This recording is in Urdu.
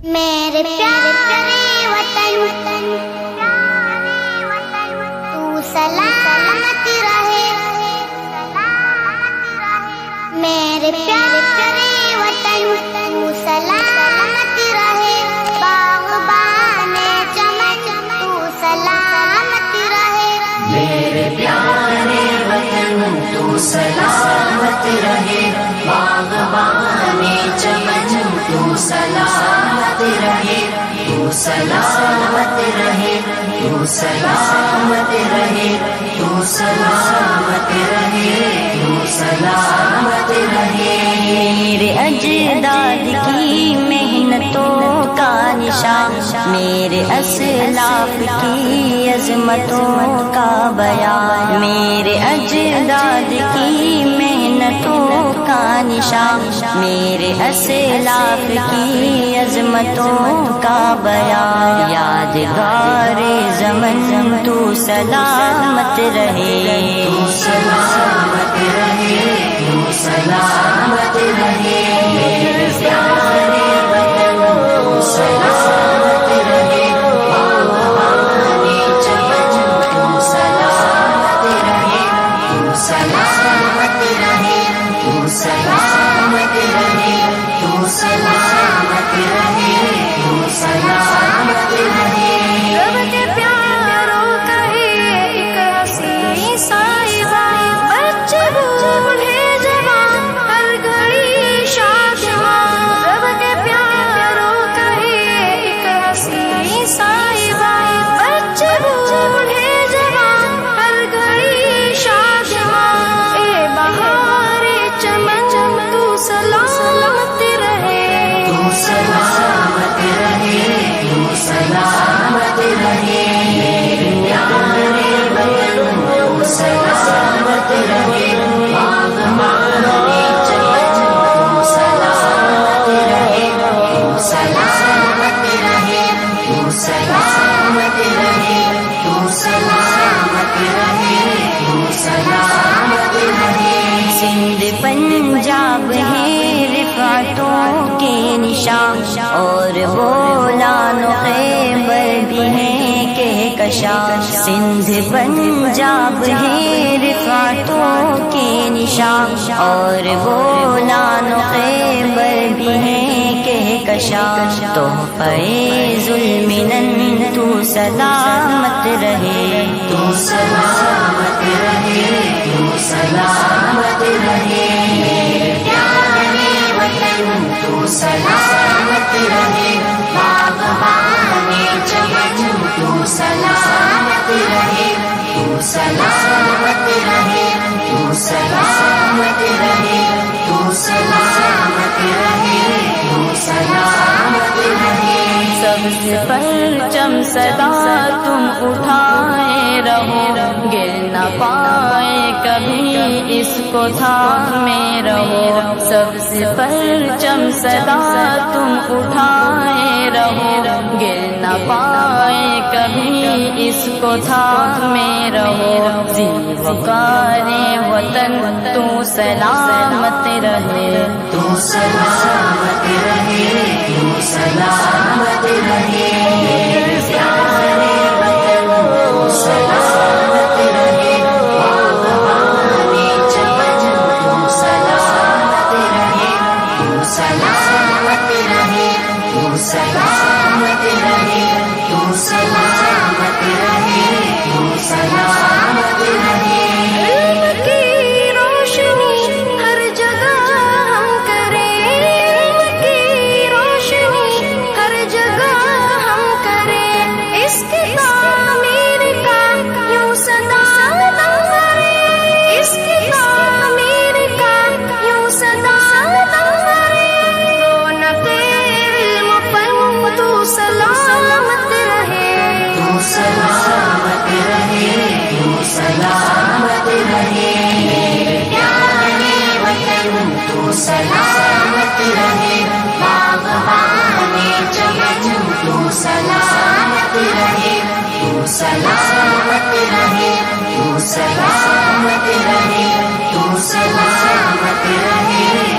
میرے پیارے وطن تو سلامت رہے، میرے پیارے وطن تو سلامت رہے، باغبان چمن تو سلامت رہے، میرے پیارے وطن تو سلامت رہے، باغبان چمن تو سلامت رہے، تو سلامت رہے، تو سلامت رہے، تو سلامت رہے، تو سلامت رہے۔ میرے اجداد کی محنتوں کا نشان، میرے اسلاف کی عظمتوں کا بیان، میرے اجداد کی محنتوں کا نشان، میرے اسلاف کی عظمتوں کا بیان، یادگار زمن تو سلامت رہے، تو سلامت رہے، تو سلامت رہے، میرے پیارے وطن تو سلامت رہے، باغبان چمن تو سلامت رہے، تو سلامت رہے، تو سلامت رہے، تو سلامت رہے، تو سلامت رہے۔ رب کے پیاروں کا ایک حسین صاحبہ، بچے بوڑھے جوان ہر گھڑی شادماں، رب کے پیاروں کا ایک حسین صاحبہ، بچے بوڑھے جوان ہر گھڑی شادماں، اے بہار چمن تو سلامت رہے، تو سلامت رہے، تو سلامت رہے، میرے پیارے وطن تو سلامت رہے، باغبان چمن تو سلامت رہے، تو سلامت رہے، تو سلامت رہے، تو سلامت رہے، تو سلامت رہے۔ سندھ پنجاب ہے رفعتوں کے نشان، اور بولان و خیبر بھی ہیں کہکشاں، سندھ پنجاب ہے رفعتوں کے نشان، اور بولان و خیبر بھی ہیں کہکشاں، تحفہ ذوالمنن تو سلامت رہے، تو سلامت رہے، تو سلامت رہے، میرے پیارے وطن تو سلامت رہے، باغبان چمن تو سلامت رہے، تو سلامت رہے، تو سلامت رہے، تو سلامت رہے، تو سلامت رہے۔ سب سے پرچم صدا تم اٹھائے رہو، گر نہ پائے کبھی اس کو تھامے رہو، سب سے پرچم صدا تم اٹھائے رہو، گر نہ پائے کبھی اس کو تھامے رہو، زی وقار وطن تو سلامت رہے، تو سلامت رہے، تو سلامت رہے، میرے پیارے وطن تو سلامت رہے، باغبان چمن تو سلامت رہے، تو سلامت رہے، تو سلامت رہے، تو سلامت رہے، تو سلامت رہے۔ علم کی روشنی ہر جگہ ہم کریں، علم کی روشنی ہر جگہ ہم کریں، اس کی تعمیر کا یوں صدا نہ کریں، اس کی تعمیر کا یوں صدا نہ کریں، رونق علم پر تو سلامت رہے، تو سلامت رہے، تو سلامت رہے، میرے پیارے وطن تو سلامت رہے، باغبان چمن تو سلامت رہے، تو سلامت رہے، تو سلامت رہے، تو سلامت رہے۔